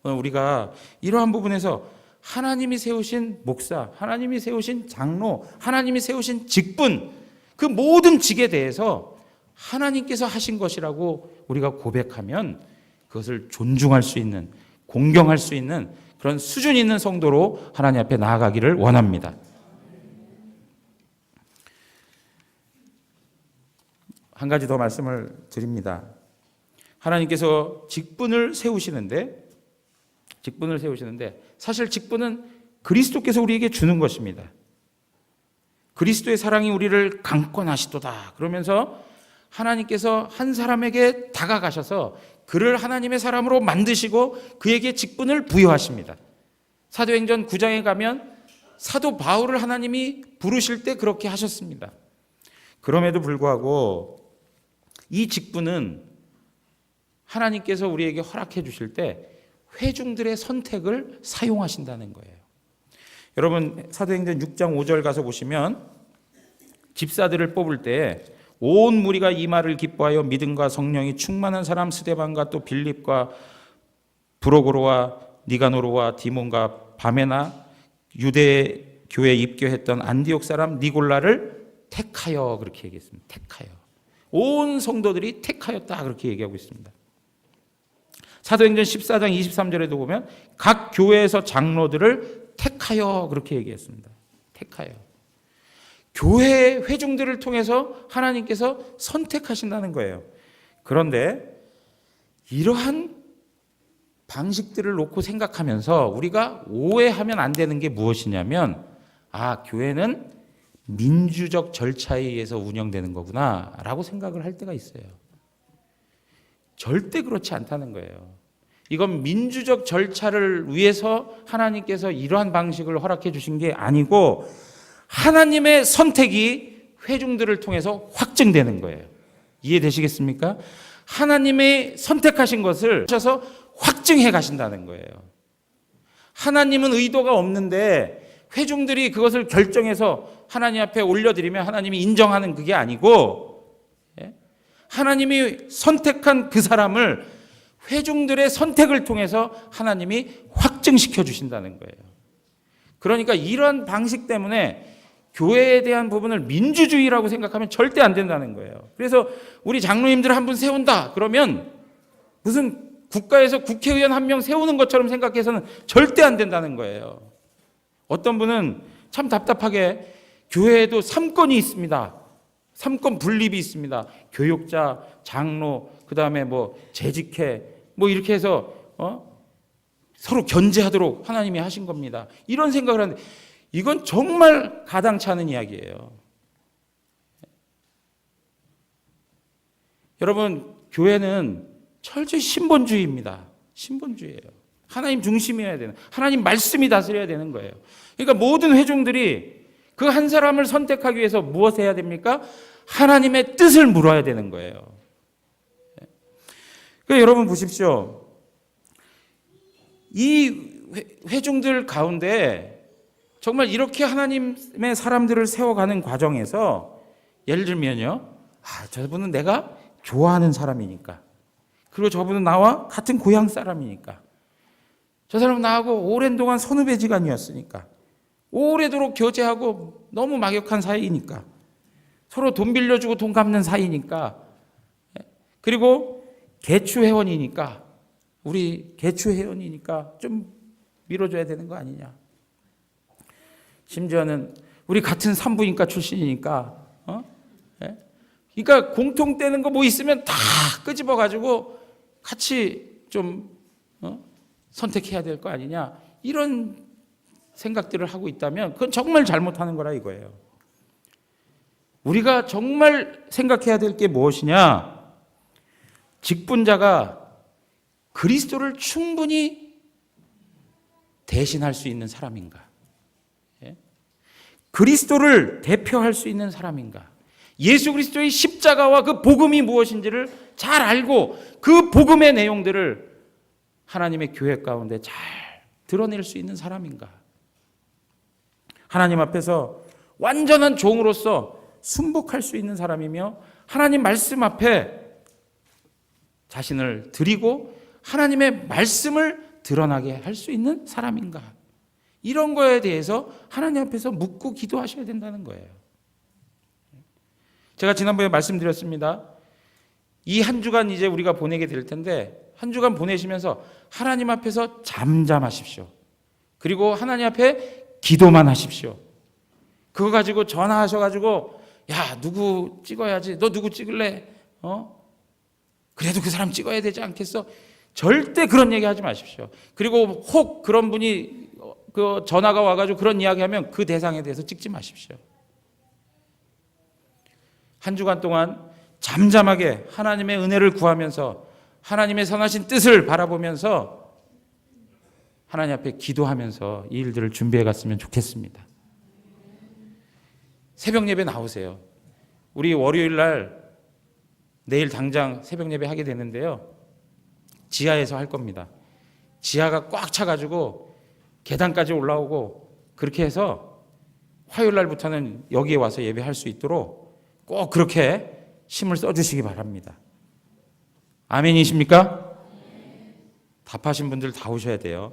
우리가 이러한 부분에서 하나님이 세우신 목사, 하나님이 세우신 장로, 하나님이 세우신 직분, 그 모든 직에 대해서 하나님께서 하신 것이라고 우리가 고백하면 그것을 존중할 수 있는, 공경할 수 있는 그런 수준 있는 성도로 하나님 앞에 나아가기를 원합니다. 한 가지 더 말씀을 드립니다. 하나님께서 직분을 세우시는데 사실 직분은 그리스도께서 우리에게 주는 것입니다. 그리스도의 사랑이 우리를 강권하시도다. 그러면서 하나님께서 한 사람에게 다가가셔서 그를 하나님의 사람으로 만드시고 그에게 직분을 부여하십니다. 사도행전 9장에 가면 사도 바울을 하나님이 부르실 때 그렇게 하셨습니다. 그럼에도 불구하고 이 직분은 하나님께서 우리에게 허락해 주실 때 회중들의 선택을 사용하신다는 거예요. 여러분 사도행전 6장 5절 가서 보시면 집사들을 뽑을 때 온 무리가 이 말을 기뻐하여 믿음과 성령이 충만한 사람 스데반과 또 빌립과 브로고로와 니가노로와 디몬과 바메나 유대 교회에 입교했던 안디옥 사람 니골라를 택하여 그렇게 얘기했습니다. 택하여. 온 성도들이 택하였다 그렇게 얘기하고 있습니다. 사도행전 14장 23절에도 보면 각 교회에서 장로들을 택하여 그렇게 얘기했습니다. 택하여. 교회 회중들을 통해서 하나님께서 선택하신다는 거예요. 그런데 이러한 방식들을 놓고 생각하면서 우리가 오해하면 안 되는 게 무엇이냐면 교회는 민주적 절차에 의해서 운영되는 거구나 라고 생각을 할 때가 있어요. 절대 그렇지 않다는 거예요. 이건 민주적 절차를 위해서 하나님께서 이러한 방식을 허락해 주신 게 아니고 하나님의 선택이 회중들을 통해서 확증되는 거예요. 이해되시겠습니까? 하나님의 선택하신 것을 하셔서 확증해 가신다는 거예요. 하나님은 의도가 없는데 회중들이 그것을 결정해서 하나님 앞에 올려드리면 하나님이 인정하는 그게 아니고 하나님이 선택한 그 사람을 회중들의 선택을 통해서 하나님이 확증시켜 주신다는 거예요. 그러니까 이런 방식 때문에 교회에 대한 부분을 민주주의라고 생각하면 절대 안 된다는 거예요. 그래서 우리 장로님들을 한 분 세운다 그러면 무슨 국가에서 국회의원 한 명 세우는 것처럼 생각해서는 절대 안 된다는 거예요. 어떤 분은 참 답답하게 교회에도 3권이 있습니다. 3권 분립이 있습니다. 교육자, 장로, 그 다음에 재직회 이렇게 해서 서로 견제하도록 하나님이 하신 겁니다. 이런 생각을 하는데 이건 정말 가당치 않은 이야기예요. 여러분 교회는 철저히 신본주의입니다. 신본주의예요. 하나님 중심이어야 되는, 하나님 말씀이 다스려야 되는 거예요. 그러니까 모든 회중들이 그 한 사람을 선택하기 위해서 무엇을 해야 됩니까? 하나님의 뜻을 물어야 되는 거예요. 그러니까 여러분 보십시오. 이 회중들 가운데 정말 이렇게 하나님의 사람들을 세워가는 과정에서 예를 들면요, 저분은 내가 좋아하는 사람이니까, 그리고 저분은 나와 같은 고향 사람이니까, 저 사람은 나하고 오랜 동안 선후배지간이었으니까, 오래도록 교제하고 너무 막역한 사이니까, 서로 돈 빌려주고 돈 갚는 사이니까, 그리고 개추회원이니까, 우리 개추회원이니까 좀 밀어줘야 되는 거 아니냐. 심지어는 우리 같은 산부인과 출신이니까, 그러니까 공통되는 거 뭐 있으면 다 끄집어가지고 같이 좀 선택해야 될 거 아니냐, 이런 생각들을 하고 있다면 그건 정말 잘못하는 거라 이거예요. 우리가 정말 생각해야 될 게 무엇이냐, 직분자가 그리스도를 충분히 대신할 수 있는 사람인가, 그리스도를 대표할 수 있는 사람인가, 예수 그리스도의 십자가와 그 복음이 무엇인지를 잘 알고 그 복음의 내용들을 하나님의 교회 가운데 잘 드러낼 수 있는 사람인가, 하나님 앞에서 완전한 종으로서 순복할 수 있는 사람이며 하나님 말씀 앞에 자신을 드리고 하나님의 말씀을 드러나게 할 수 있는 사람인가, 이런 거에 대해서 하나님 앞에서 묻고 기도하셔야 된다는 거예요. 제가 지난번에 말씀드렸습니다. 이 한 주간 이제 우리가 보내게 될 텐데, 한 주간 보내시면서 하나님 앞에서 잠잠하십시오. 그리고 하나님 앞에 기도만 하십시오. 그거 가지고 전화하셔가지고, 야, 누구 찍어야지, 너 누구 찍을래? 그래도 그 사람 찍어야 되지 않겠어? 절대 그런 얘기 하지 마십시오. 그리고 혹 그런 분이 그 전화가 와가지고 그런 이야기하면 그 대상에 대해서 찍지 마십시오. 한 주간 동안 잠잠하게 하나님의 은혜를 구하면서 하나님의 선하신 뜻을 바라보면서 하나님 앞에 기도하면서 이 일들을 준비해 갔으면 좋겠습니다. 새벽 예배 나오세요. 우리 월요일 날 내일 당장 새벽 예배 하게 되는데요, 지하에서 할 겁니다. 지하가 꽉 차가지고 계단까지 올라오고, 그렇게 해서 화요일 날부터는 여기에 와서 예배할 수 있도록 꼭 그렇게 힘을 써주시기 바랍니다. 아멘이십니까? 답하신 분들 다 오셔야 돼요.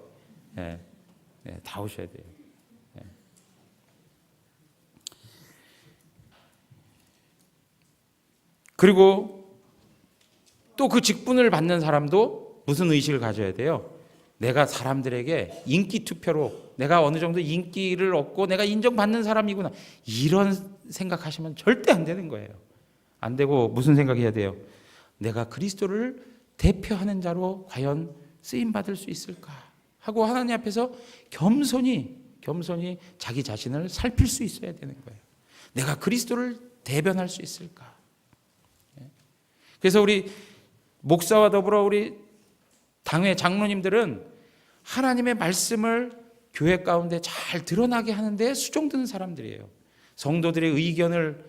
다 오셔야 돼요. 그리고 또 그 직분을 받는 사람도 무슨 의식을 가져야 돼요? 내가 사람들에게 인기 투표로 내가 어느 정도 인기를 얻고 내가 인정받는 사람이구나, 이런 생각하시면 절대 안 되는 거예요. 안 되고 무슨 생각해야 돼요? 내가 그리스도를 대표하는 자로 과연 쓰임받을 수 있을까 하고 하나님 앞에서 겸손히 자기 자신을 살필 수 있어야 되는 거예요. 내가 그리스도를 대변할 수 있을까? 그래서 우리 목사와 더불어 우리 당회 장로님들은 하나님의 말씀을 교회 가운데 잘 드러나게 하는데 수종드는 사람들이에요. 성도들의 의견을,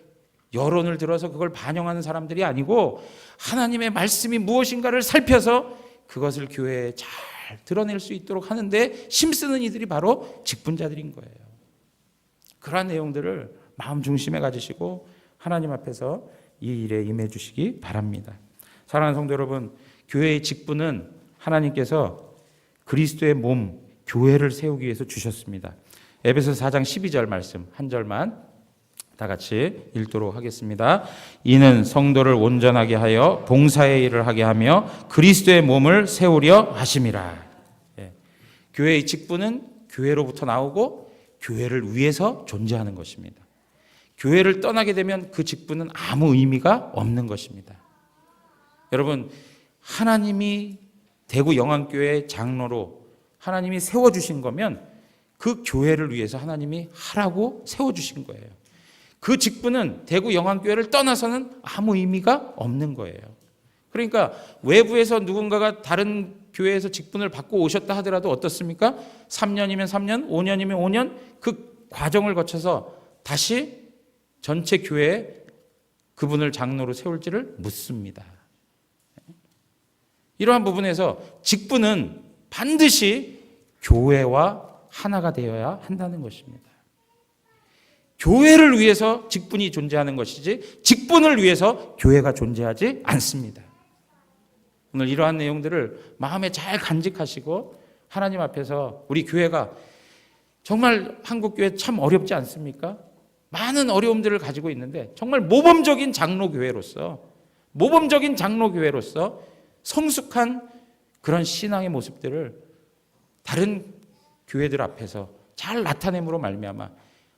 여론을 들어서 그걸 반영하는 사람들이 아니고 하나님의 말씀이 무엇인가를 살펴서 그것을 교회에 잘 드러낼 수 있도록 하는데 힘쓰는 이들이 바로 직분자들인 거예요. 그러한 내용들을 마음 중심에 가지시고 하나님 앞에서 이 일에 임해 주시기 바랍니다. 사랑하는 성도 여러분, 교회의 직분은 하나님께서 그리스도의 몸, 교회를 세우기 위해서 주셨습니다. 에베소서 4장 12절 말씀 한 절만 다 같이 읽도록 하겠습니다. 이는 성도를 온전하게 하여 봉사의 일을 하게 하며 그리스도의 몸을 세우려 하심이라. 교회의 직분은 교회로부터 나오고 교회를 위해서 존재하는 것입니다. 교회를 떠나게 되면 그 직분은 아무 의미가 없는 것입니다. 여러분, 하나님이 대구 영안교회 장로로 하나님이 세워주신 거면 그 교회를 위해서 하나님이 하라고 세워주신 거예요. 그 직분은 대구 영안교회를 떠나서는 아무 의미가 없는 거예요. 그러니까 외부에서 누군가가 다른 교회에서 직분을 받고 오셨다 하더라도 어떻습니까? 3년이면 3년, 5년이면 5년 그 과정을 거쳐서 다시 전체 교회에 그분을 장로로 세울지를 묻습니다. 이러한 부분에서 직분은 반드시 교회와 하나가 되어야 한다는 것입니다. 교회를 위해서 직분이 존재하는 것이지 직분을 위해서 교회가 존재하지 않습니다. 오늘 이러한 내용들을 마음에 잘 간직하시고 하나님 앞에서 우리 교회가 정말 한국교회 참 어렵지 않습니까? 많은 어려움들을 가지고 있는데 정말 모범적인 장로교회로서 성숙한 그런 신앙의 모습들을 다른 교회들 앞에서 잘 나타냄으로 말미암아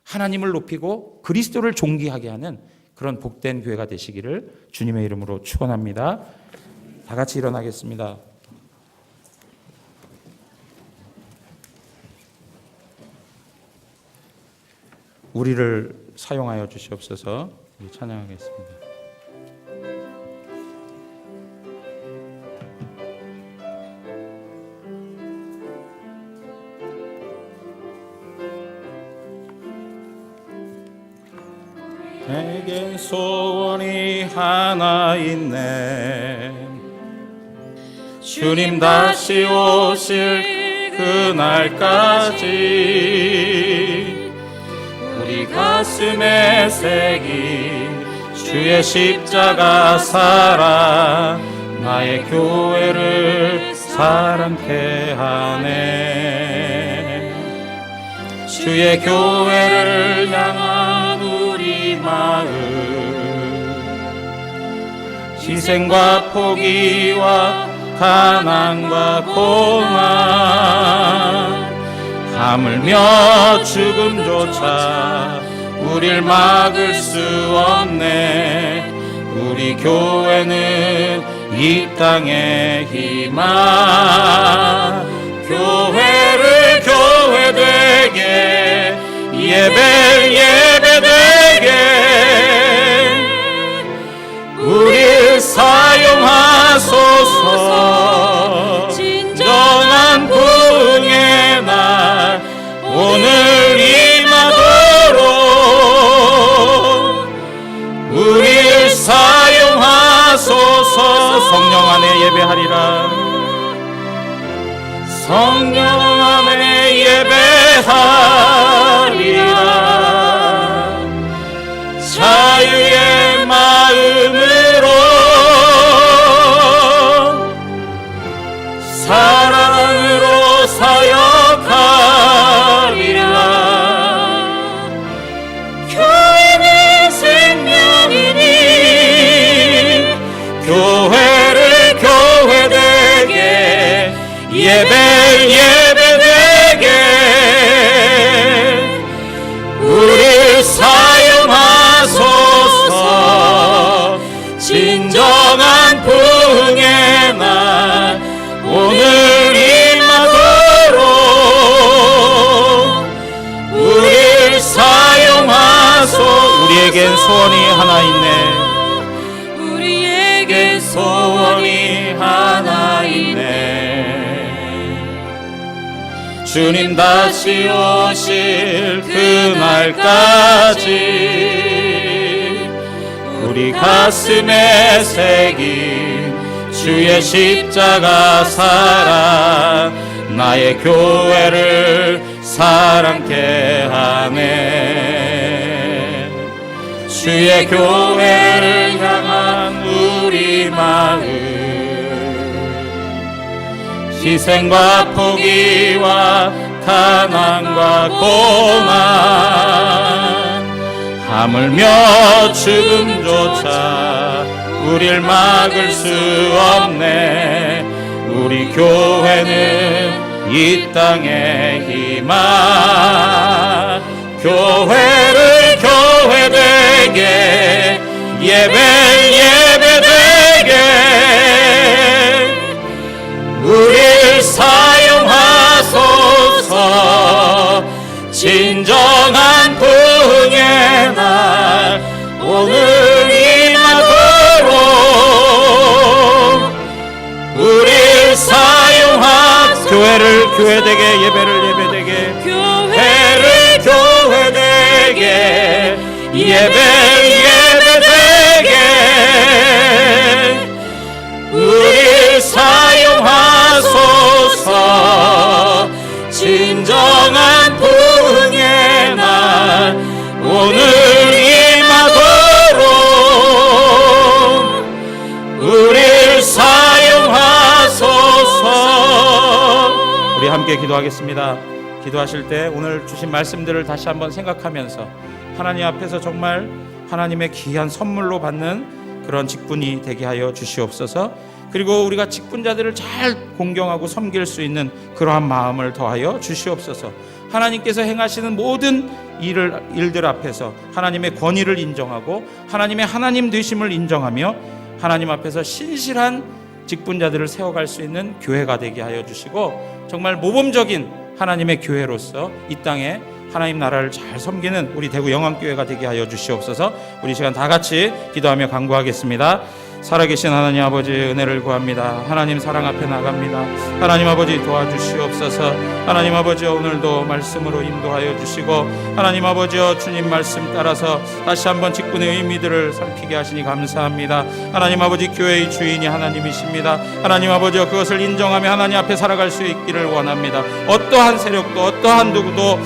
하나님을 높이고 그리스도를 존귀하게 하는 그런 복된 교회가 되시기를 주님의 이름으로 축원합니다. 다 같이 일어나겠습니다. 우리를 사용하여 주시옵소서. 찬양하겠습니다. 내겐 소원이 하나 있네. 주님 다시 오실 그날까지 우리 가슴에 새긴 주의 십자가 사랑 나의 교회를 사랑케 하네. 주의 교회를 향한 우리 마음 희생과 포기와 가난과 고난 하물며 죽음조차 우릴 막을 수 없네. 우리 교회는 이 땅의 희망. 교회를 교회되게 예배되게 우릴 사용하소서. 진정한 부흥의 날 오늘 임하도록 우릴 사용하소서. 성령 안에 예배하리라. 성령 안에 예배하리라. 자유의 마음으로 사랑으로 사역하리라. 교회는 생명이니 교회를 교회되게 예배되게 우릴 사용하소서. 진정한 부흥의 날 오늘 임하도록 우릴 사용하소서. 우리에겐 소원이 하나 있네. 우리에겐 소원이 하나 있네. 주님 다시 오실 그날까지 우리 가슴에 새긴 주의 십자가 사랑 나의 교회를 사랑케 하네. 주의 교회를 향한 우리 마음 희생과 포기와 가난과 고난 하물며 죽음조차 우릴 막을 수 없네. 우리 교회는 이 땅의 희망. 교회를 교회되게 예배되게 우릴 사용하소서. 진정한 부흥의 날 오늘 임하도록 우릴 사용하소서. 교회를 교회되게 예배되게 교회를 교회되게 예배되게 우릴 사용하소서. 진정한 부흥의 날 오늘 임하도록 우리를 사용하소서. 우리 함께 기도하겠습니다. 기도하실 때 오늘 주신 말씀들을 다시 한번 생각하면서 하나님 앞에서 정말 하나님의 귀한 선물로 받는 그런 직분이 되게 하여 주시옵소서. 그리고 우리가 직분자들을 잘 공경하고 섬길 수 있는 그러한 마음을 더하여 주시옵소서. 하나님께서 행하시는 모든 일들 앞에서 하나님의 권위를 인정하고 하나님의 하나님 되심을 인정하며 하나님 앞에서 신실한 직분자들을 세워갈 수 있는 교회가 되게 하여 주시고, 정말 모범적인 하나님의 교회로서 이 땅에 하나님 나라를 잘 섬기는 우리 대구 영광교회가 되게 하여 주시옵소서. 우리 시간 다 같이 기도하며 간구하겠습니다. 살아계신 하나님 아버지, 은혜를 구합니다. 하나님 사랑 앞에 나갑니다. 하나님 아버지 도와주시옵소서. 하나님 아버지 오늘도 말씀으로 인도하여 주시고, 하나님 아버지 주님 말씀 따라서 다시 한번 직분의 의미들을 살피게 하시니 감사합니다. 하나님 아버지 교회의 주인이 하나님이십니다. 하나님 아버지 그것을 인정하며 하나님 앞에 살아갈 수 있기를 원합니다. 어떠한 세력도 어떠한 누구도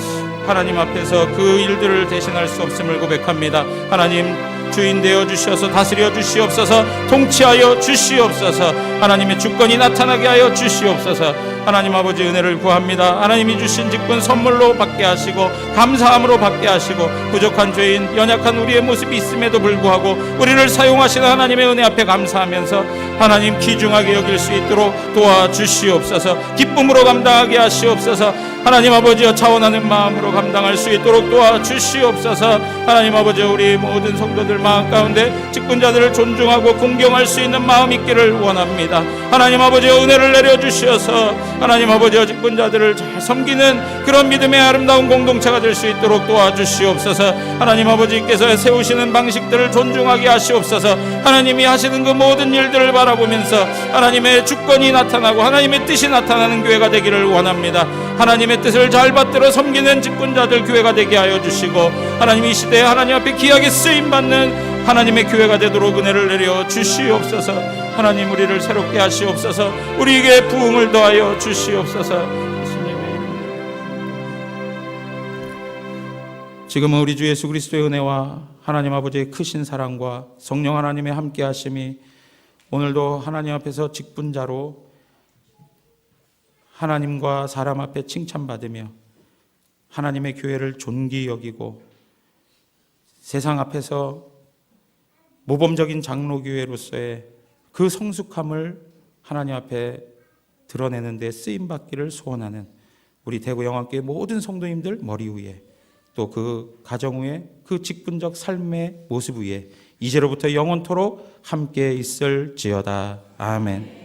하나님 앞에서 그 일들을 대신할 수 없음을 고백합니다. 하나님 주인 되어 주셔서 다스려 주시옵소서. 통치하여 주시옵소서. 하나님의 주권이 나타나게 하여 주시옵소서. 하나님 아버지 은혜를 구합니다. 하나님이 주신 직분 선물로 받게 하시고 감사함으로 받게 하시고, 부족한 죄인 연약한 우리의 모습이 있음에도 불구하고 우리를 사용하시는 하나님의 은혜 앞에 감사하면서 하나님 귀중하게 여길 수 있도록 도와주시옵소서. 기쁨으로 감당하게 하시옵소서. 하나님 아버지여 차원하는 마음으로 감당할 수 있도록 도와주시옵소서. 하나님 아버지 우리 모든 성도들 마음 가운데 직분자들을 존중하고 공경할 수 있는 마음 있기를 원합니다. 하나님 아버지 은혜를 내려주셔서 하나님 아버지 직분자들을 잘 섬기는 그런 믿음의 아름다운 공동체가 될 수 있도록 도와주시옵소서. 하나님 아버지께서 세우시는 방식들을 존중하게 하시옵소서. 하나님이 하시는 그 모든 일들을 바라보면서 하나님의 주권이 나타나고 하나님의 뜻이 나타나는 교회가 되기를 원합니다. 하나님의 뜻을 잘 받들어 섬기는 직분자들 교회가 되게 하여 주시고, 하나님 이 시대에 하나님 앞에 귀하게 쓰임받는 하나님의 교회가 되도록 은혜를 내려 주시옵소서. 하나님 우리를 새롭게 하시옵소서. 우리에게 부흥을 더하여 주시옵소서. 지금은 우리 주 예수 그리스도의 은혜와 하나님 아버지의 크신 사랑과 성령 하나님의 함께 하심이 오늘도 하나님 앞에서 직분자로 하나님과 사람 앞에 칭찬받으며 하나님의 교회를 존귀 여기고 세상 앞에서 모범적인 장로교회로서의 그 성숙함을 하나님 앞에 드러내는 데 쓰임받기를 소원하는 우리 대구 영광교회 모든 성도님들 머리 위에, 또 그 가정 위에, 그 직분적 삶의 모습 위에 이제로부터 영원토록 함께 있을지어다. 아멘.